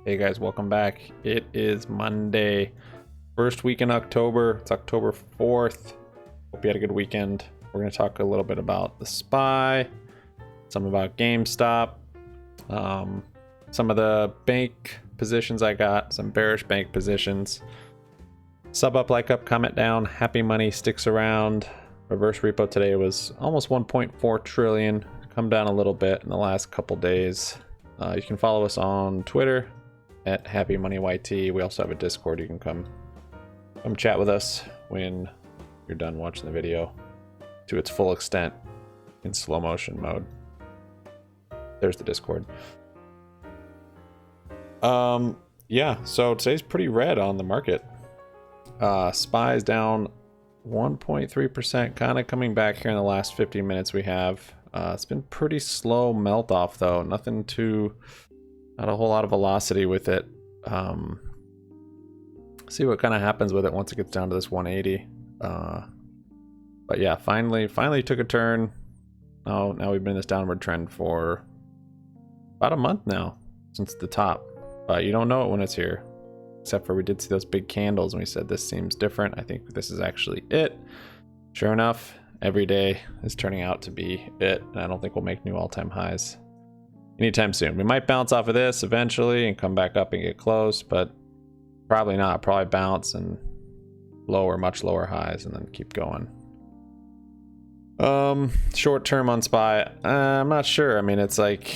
Hey guys, welcome back. It is Monday, first week in October. It's October 4th. Hope you had a good weekend. We're going to talk a little bit about the SPY, some about GameStop, some of the bank positions I got, some bearish bank positions. Sub up, like up, comment down. Happy money sticks around. Reverse repo today was almost 1.4 trillion. Come down a little bit in the last couple days. You can follow us on Twitter at Happy Money YT. We also have a Discord. You can come chat with us when you're done watching the video to its full extent in slow motion mode. There's the Discord. Yeah, so today's pretty red on the market. SPY is down 1.3%, kind of coming back here in the last 15 minutes we have. It's been pretty slow melt off though. Not a whole lot of velocity with it. See what kind of happens with it once it gets down to this 180. But yeah, finally took a turn. Now we've been in this downward trend for about a month now since the top. But you don't know it when it's here. Except for we did see those big candles and we said this seems different. I think this is actually it. Sure enough, every day is turning out to be it. And I don't think we'll make new all-time highs anytime soon. We might bounce off of this eventually and come back up and get close, but probably not. Probably bounce and much lower highs and then keep going. Short term on SPY, I'm not sure. I mean, it's like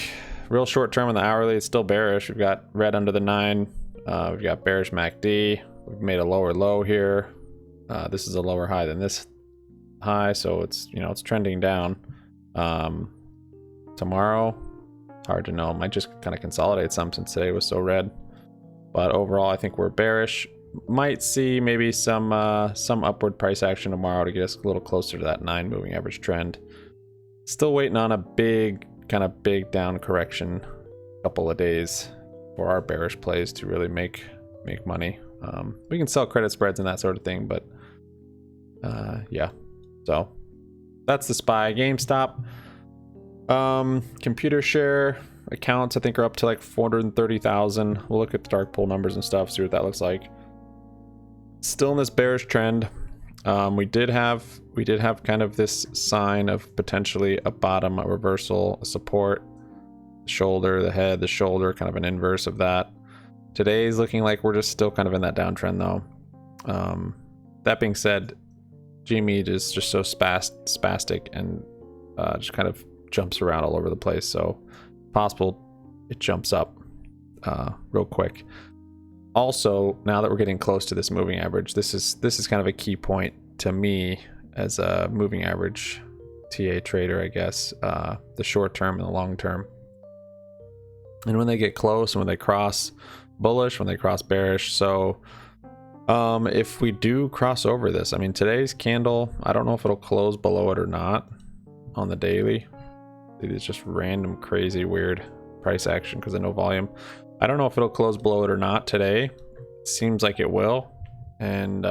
real short term on the hourly, it's still bearish. We've got red under the 9. We've got bearish MACD. We've made a lower low here. This is a lower high than this high, so it's trending down. Tomorrow, hard to know. Might just kind of consolidate some since today was so red. But overall, I think we're bearish. Might see maybe some upward price action tomorrow to get us a little closer to that 9 moving average trend. Still waiting on a big down correction, couple of days for our bearish plays to really make money. We can sell credit spreads and that sort of thing, but yeah. So that's the SPY. GameStop. Computer share accounts I think are up to like 430,000. We'll look at the dark pool numbers and stuff, see what that looks like. Still in this bearish trend. We did have kind of this sign of potentially a bottom, a reversal, a support, shoulder, the head, the shoulder, kind of an inverse of that. Today's looking like we're just still kind of in that downtrend though. That being said, GME is just so spastic and just kind of jumps around all over the place, so possible it jumps up real quick. Also, now that we're getting close to this moving average, this is kind of a key point to me as a moving average TA trader, I guess. The short term and the long term. And when they get close and when they cross bullish, when they cross bearish. So if we do cross over this, I mean, today's candle, I don't know if it'll close below it or not on the daily. It's just random, crazy, weird price action because of no volume. I don't know if it'll close below it or not today. It seems like it will. And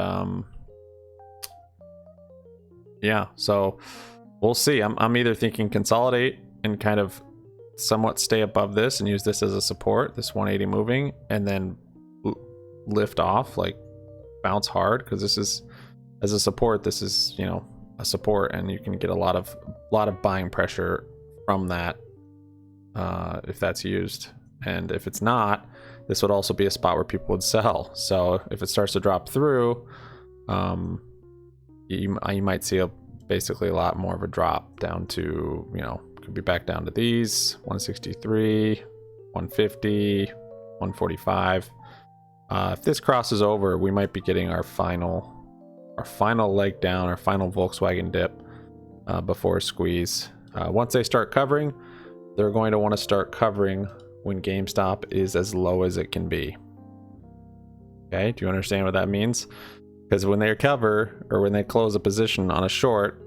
yeah, so we'll see. I'm either thinking consolidate and kind of somewhat stay above this and use this as a support, this 180 moving, and then lift off, like bounce hard, because this is, as a support, this is, a support, and you can get a lot of buying pressure from that if that's used. And if it's not, this would also be a spot where people would sell. So if it starts to drop through, you might see basically a lot more of a drop down to, could be back down to these 163, 150, 145. If this crosses over, we might be getting our final leg down, our final Volkswagen dip before a squeeze. Once they start covering, they're going to want to start covering when GameStop is as low as it can be. Okay, do you understand what that means? Because when they cover, or when they close a position on a short,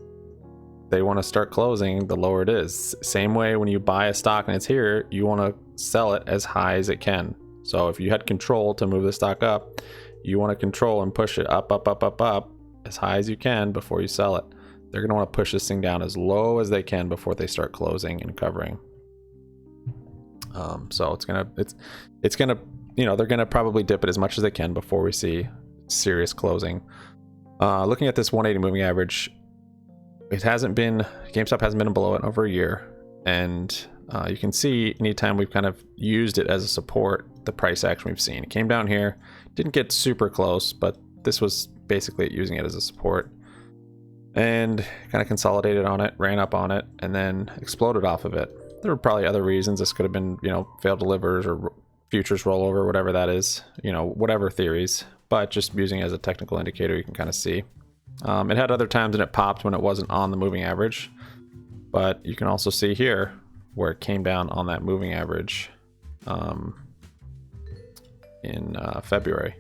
they want to start closing the lower it is. Same way when you buy a stock and it's here, you want to sell it as high as it can. So if you had control to move the stock up, you want to control and push it up as high as you can before you sell it. They're going to want to push this thing down as low as they can before they start closing and covering. So it's gonna you know, they're going to probably dip it as much as they can before we see serious closing. Looking at this 180 moving average, GameStop hasn't been below it in over a year. And you can see anytime we've kind of used it as a support, the price action we've seen. It came down here, didn't get super close, but this was basically using it as a support. And kind of consolidated on it, ran up on it, and then exploded off of it. There were probably other reasons. This could have been, you know, failed delivers or futures rollover, whatever that is, you know, whatever theories. But just using it as a technical indicator, you can kind of see. It had other times when it popped when it wasn't on the moving average. But you can also see here where it came down on that moving average in February.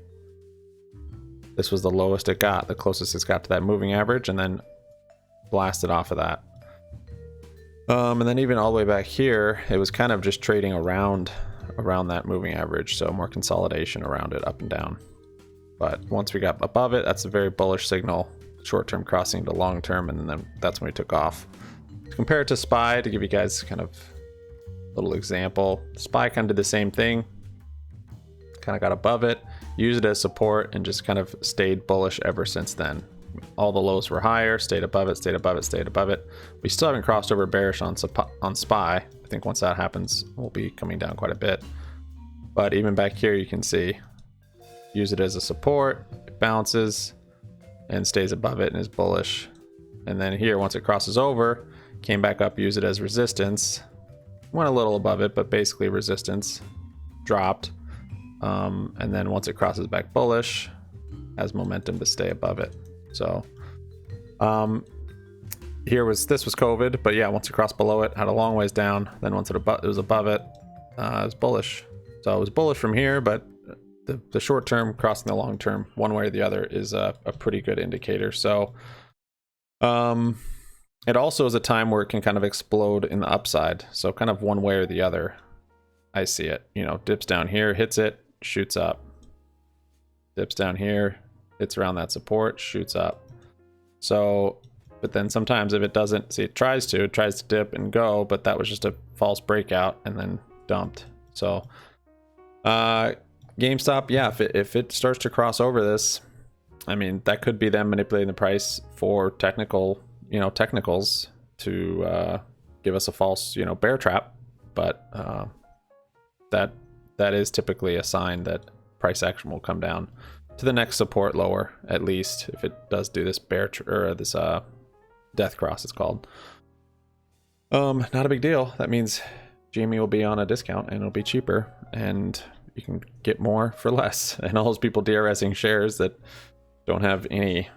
This was the lowest it got, the closest it's got to that moving average, and then blasted off of that. And then even all the way back here, it was kind of just trading around that moving average, so more consolidation around it, up and down. But once we got above it, that's a very bullish signal, short-term crossing to long-term, and then that's when we took off. To compare it to SPY, to give you guys kind of a little example, SPY kind of did the same thing, kind of got above it, used it as support, and just kind of stayed bullish ever since then. All the lows were higher, stayed above it, stayed above it, stayed above it. We still haven't crossed over bearish on SPY. I think once that happens, we'll be coming down quite a bit. But even back here, you can see, use it as a support, it bounces, and stays above it and is bullish. And then here, once it crosses over, came back up, use it as resistance, went a little above it, but basically resistance, dropped. And then once it crosses back bullish, has momentum to stay above it. So this was COVID, but yeah, once it crossed below it, had a long ways down. Then once it was above it, it was bullish. So it was bullish from here, but the short term crossing the long term, one way or the other, is a pretty good indicator. So it also is a time where it can kind of explode in the upside. So kind of one way or the other, I see it. You know, dips down here, hits it, shoots up. Dips down here, hits around that support, shoots up. So, but then sometimes if it doesn't, see, it tries to dip and go, but that was just a false breakout and then dumped. So GameStop, yeah, if it starts to cross over this, I mean, that could be them manipulating the price for technicals to give us a false, you know, bear trap. But that is typically a sign that price action will come down to the next support lower, at least if it does do this this death cross, it's called. Not a big deal. That means GME will be on a discount and it'll be cheaper, and you can get more for less. And all those people DRSing shares that don't have any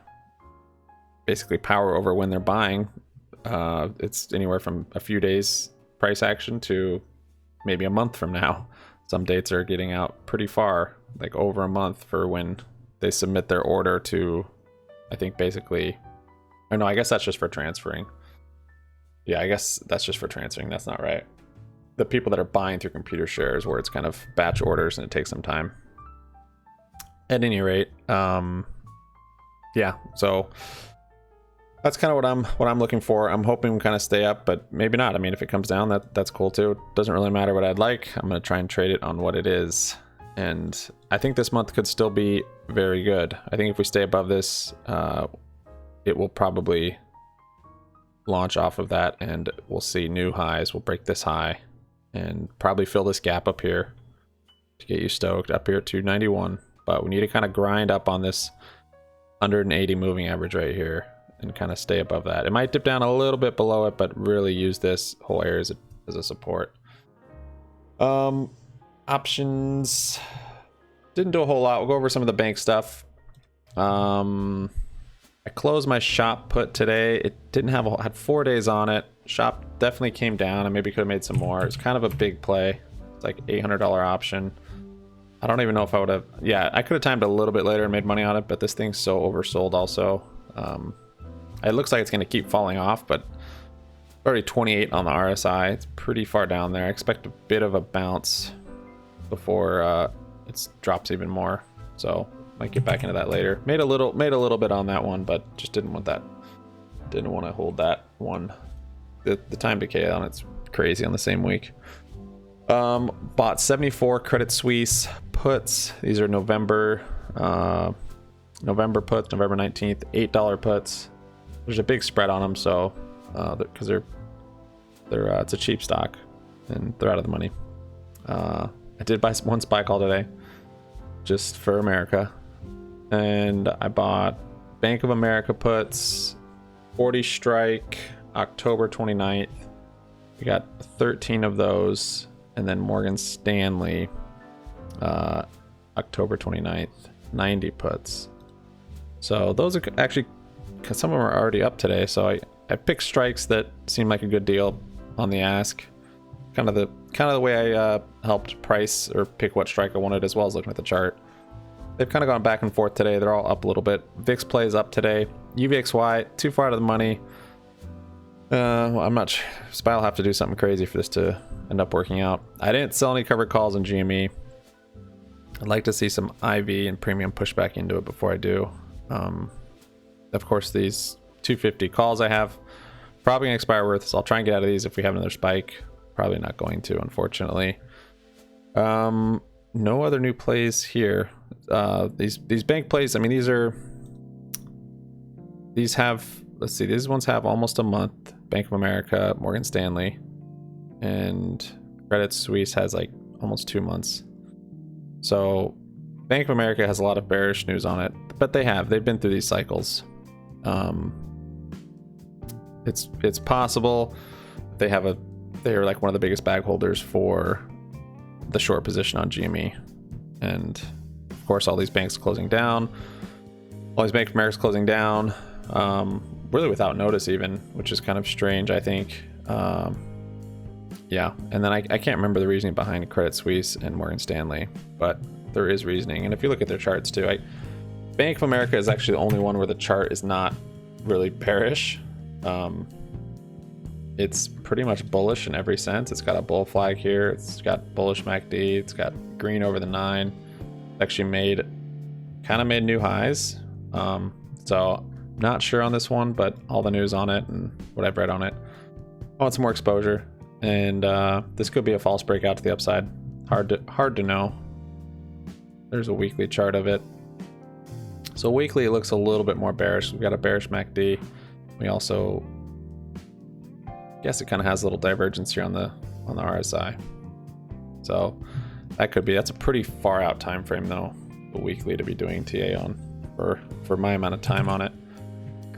basically power over when they're buying, it's anywhere from a few days price action to maybe a month from now. Some dates are getting out pretty far, like over a month for when they submit their order to, I think basically, or no, I guess that's just for transferring. Yeah, I guess that's just for transferring. That's not right. The people that are buying through computer shares, where it's kind of batch orders and it takes some time. At any rate, yeah, so that's kind of what I'm looking for. I'm hoping we kind of stay up, but maybe not. I mean, if it comes down, that's cool too. It doesn't really matter what I'd like. I'm going to try and trade it on what it is. And I think this month could still be very good. I think if we stay above this, it will probably launch off of that, and we'll see new highs. We'll break this high and probably fill this gap up here to get you stoked up here at 291. But we need to kind of grind up on this 180 moving average right here and kind of stay above that. It might dip down a little bit below it, but really use this whole area as a support. Options didn't do a whole lot. We'll go over some of the bank stuff. I closed my shop put today. It didn't had 4 days on it. Shop definitely came down. I maybe could have made some more. It's kind of a big play. It's like $800 option. I don't even know if I would have. Yeah, I could have timed a little bit later and made money on it, but this thing's so oversold also. It looks like it's going to keep falling off, but already 28 on the RSI. It's pretty far down there. I expect a bit of a bounce before it drops even more. So might get back into that later. Made a little bit on that one, but just didn't want that. Didn't want to hold that one. The time decay on it's crazy on the same week. Bought 74 Credit Suisse puts. These are November puts, November 19th, $8 puts. There's a big spread on them, so because they're it's a cheap stock and they're out of the money. I did buy one SPY call today just for America, and I bought Bank of America puts, 40 strike, October 29th. We got 13 of those, and then Morgan Stanley, October 29th, 90 puts. So those are actually, cause some of them are already up today. So I picked strikes that seemed like a good deal on the ask. Kind of the way I helped price or pick what strike I wanted, as well as looking at the chart. They've kind of gone back and forth today. They're all up a little bit. VIX plays up today. UVXY too far out of the money. I'm not sure. SPY will have to do something crazy for this to end up working out. I didn't sell any covered calls in GME. I'd like to see some IV and premium push back into it before I do. Of course, these 250 calls I have probably gonna expire worth, so I'll try and get out of these if we have another spike. Probably not going to, unfortunately. No other new plays here. These bank plays, I mean, these have, let's see, these ones have almost a month. Bank of America, Morgan Stanley, and Credit Suisse has like almost 2 months. So Bank of America has a lot of bearish news on it, but they've been through these cycles. It's possible they're like one of the biggest bag holders for the short position on GME, and of course all these banks closing down, all these Bank of America's closing down, really without notice even, which is kind of strange, I think. Yeah, and then I can't remember the reasoning behind Credit Suisse and Morgan Stanley, but there is reasoning. And if you look at their charts too, Bank of America is actually the only one where the chart is not really bearish. It's pretty much bullish in every sense. It's got a bull flag here. It's got bullish MACD. It's got green over the 9. Actually kind of made new highs. So not sure on this one, but all the news on it and what I've read on it, I want some more exposure. And this could be a false breakout to the upside. Hard to know. There's a weekly chart of it. So weekly, it looks a little bit more bearish. We've got a bearish MACD. We also, I guess it kind of has a little divergence here on the RSI. So that's a pretty far out time frame though, the weekly to be doing TA on for my amount of time on it.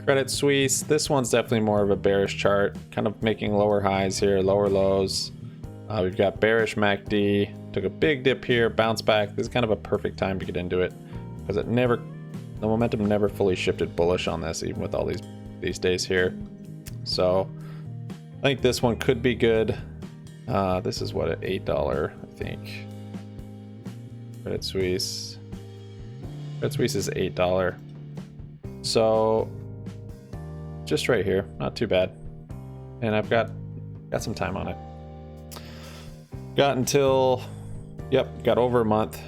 Credit Suisse, this one's definitely more of a bearish chart, kind of making lower highs here, lower lows. We've got bearish MACD, took a big dip here, bounce back. This is kind of a perfect time to get into it because the momentum never fully shifted bullish on this, even with all these days here. So I think this one could be good. This is what, at $8, I think. Credit Suisse is $8. So just right here, not too bad. And I've got some time on it. Got over a month.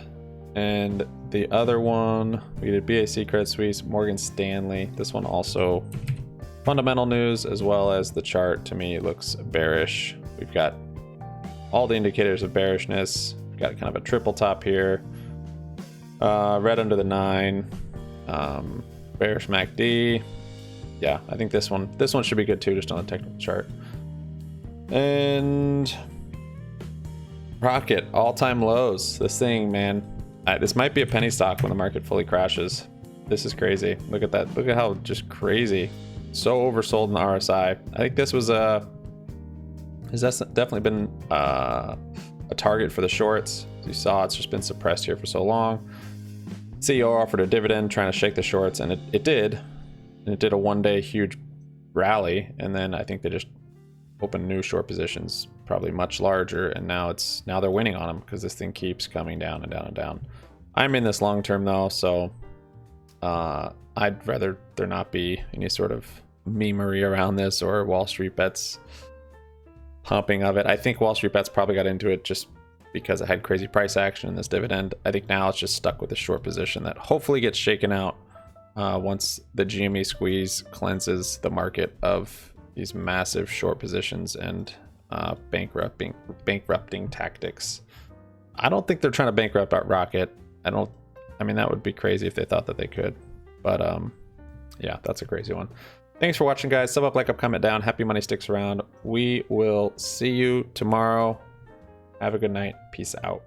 And the other one, we did BAC, Credit Suisse, Morgan Stanley. This one also fundamental news, as well as the chart to me looks bearish. We've got all the indicators of bearishness. We've got kind of a triple top here. Red under the 9. Bearish MACD. Yeah, I think this one should be good too, just on the technical chart. And Rocket, all-time lows. This thing, man, this might be a penny stock when the market fully crashes. This is crazy. Look at that. Look at how just crazy. So oversold in the RSI. I think this was has definitely been a target for the shorts. As you saw, it's just been suppressed here for so long. CEO offered a dividend trying to shake the shorts, and it did. And it did a one-day huge rally, and then I think they just opened new short positions, probably much larger, and now they're winning on them because this thing keeps coming down and down and down. I'm in this long term though, so I'd rather there not be any sort of memery around this or Wall Street Bets pumping of it. I think Wall Street Bets probably got into it just because it had crazy price action in this dividend. I think now it's just stuck with a short position that hopefully gets shaken out once the GME squeeze cleanses the market of these massive short positions and bankrupting tactics. I don't think they're trying to bankrupt our Rocket. I mean, that would be crazy if they thought that they could. But yeah, that's a crazy one. Thanks for watching, guys. Sub up, like up, comment down. Happy money sticks around. We will see you tomorrow. Have a good night. Peace out.